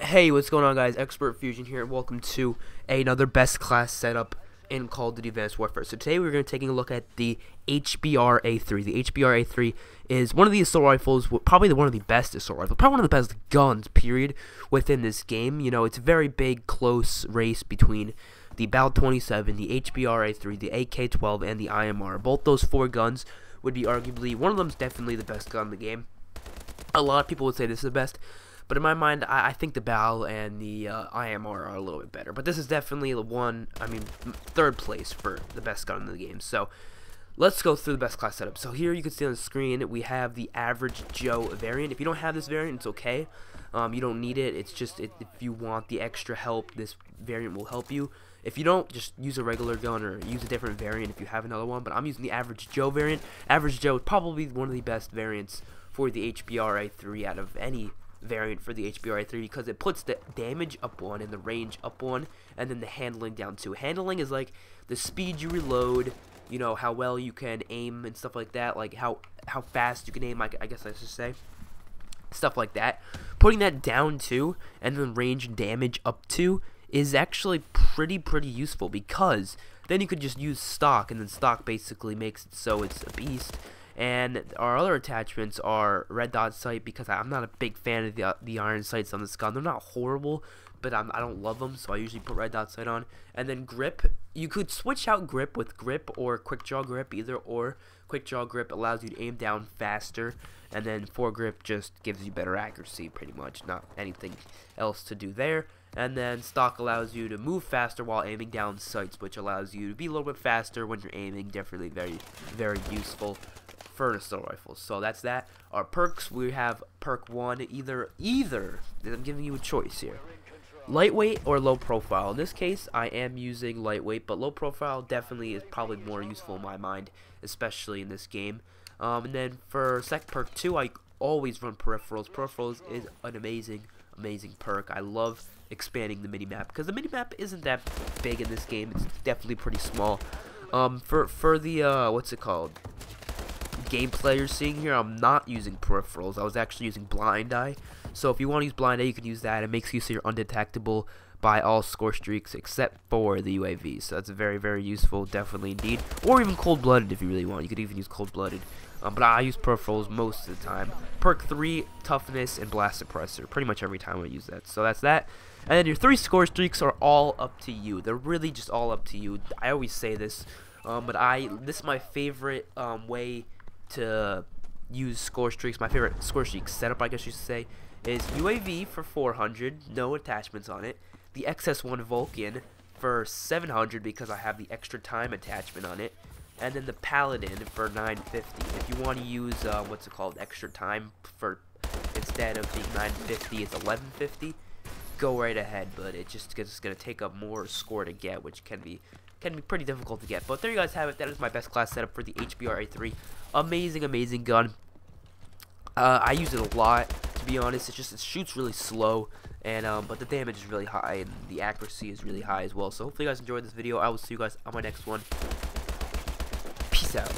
Hey, what's going on, guys? Expert Fusion here. Welcome to another best class setup in Call of Duty Advanced Warfare. So today we're going to take a look at the HBRa3. The HBRa3 is one of the assault rifles, probably one of the best assault rifles, probably one of the best guns, period, within this game. You know, it's a very big, close race between the BAL-27, the HBRa3, the AK-12, and the IMR. Both those four guns would be arguably, one of them is definitely the best gun in the game. A lot of people would say this is the best. But in my mind, I think the BAL and the IMR are a little bit better. But this is definitely the third place for the best gun in the game. So let's go through the best class setup. So here you can see on the screen, we have the average Joe variant. If you don't have this variant, it's okay. You don't need it. It's just if you want the extra help, this variant will help you. If you don't, just use a regular gun or use a different variant if you have another one. But I'm using the average Joe variant. Average Joe is probably one of the best variants for the HBRa3 out of any variant for the HBRa3 because it puts the damage up one and the range up one and then the handling down two. Handling is like the speed you reload, you know, how well you can aim and stuff like that, like how fast you can aim, I guess I should say, stuff like that. Putting that down two and then range and damage up two is actually pretty useful because then you could just use stock, and then stock basically makes it so it's a beast. And our other attachments are red dot sight because I'm not a big fan of the iron sights on this gun. They're not horrible, but I don't love them, so I usually put red dot sight on. And then grip, you could switch out grip with grip or quick draw grip, either or. Quick draw grip allows you to aim down faster, and then foregrip just gives you better accuracy, pretty much, not anything else to do there. And then stock allows you to move faster while aiming down sights, which allows you to be a little bit faster when you're aiming. Definitely very useful for an assault rifle. So that's that. Our perks, we have perk 1, either I'm giving you a choice here, lightweight or low profile. In this case I am using lightweight, but low profile definitely is probably more useful in my mind, especially in this game. And then for perk 2, I always run peripherals. Peripherals is an amazing perk. I love expanding the minimap because the minimap isn't that big in this game. It's definitely pretty small. For the what's it called, gameplay you're seeing here, I'm not using peripherals. I was actually using blind eye. So if you want to use blind eye, you can use that. It makes you so you're undetectable by all score streaks except for the UAV. So that's very useful, definitely indeed. Or even cold-blooded if you really want. You could even use cold-blooded. But I use peripherals most of the time. Perk 3, toughness, and blast suppressor. Pretty much every time I use that. So that's that. And then your 3 score streaks are all up to you. They're really just all up to you. I always say this, but this is my favorite way to use score streaks. My favorite score streak setup, I guess you should say, is UAV for 400, no attachments on it. The XS1 Vulcan for 700 because I have the extra time attachment on it. And then the Paladin for 950. If you want to use what's it called, extra time for, instead of being 950, it's 1150. Go right ahead, but it's gonna take up more score to get, which can be pretty difficult to get. But there you guys have it. That is my best class setup for the HBRa3. Amazing gun. I use it a lot, to be honest. It shoots really slow, and but the damage is really high and the accuracy is really high as well. So hopefully you guys enjoyed this video. I will see you guys on my next one. Peace out.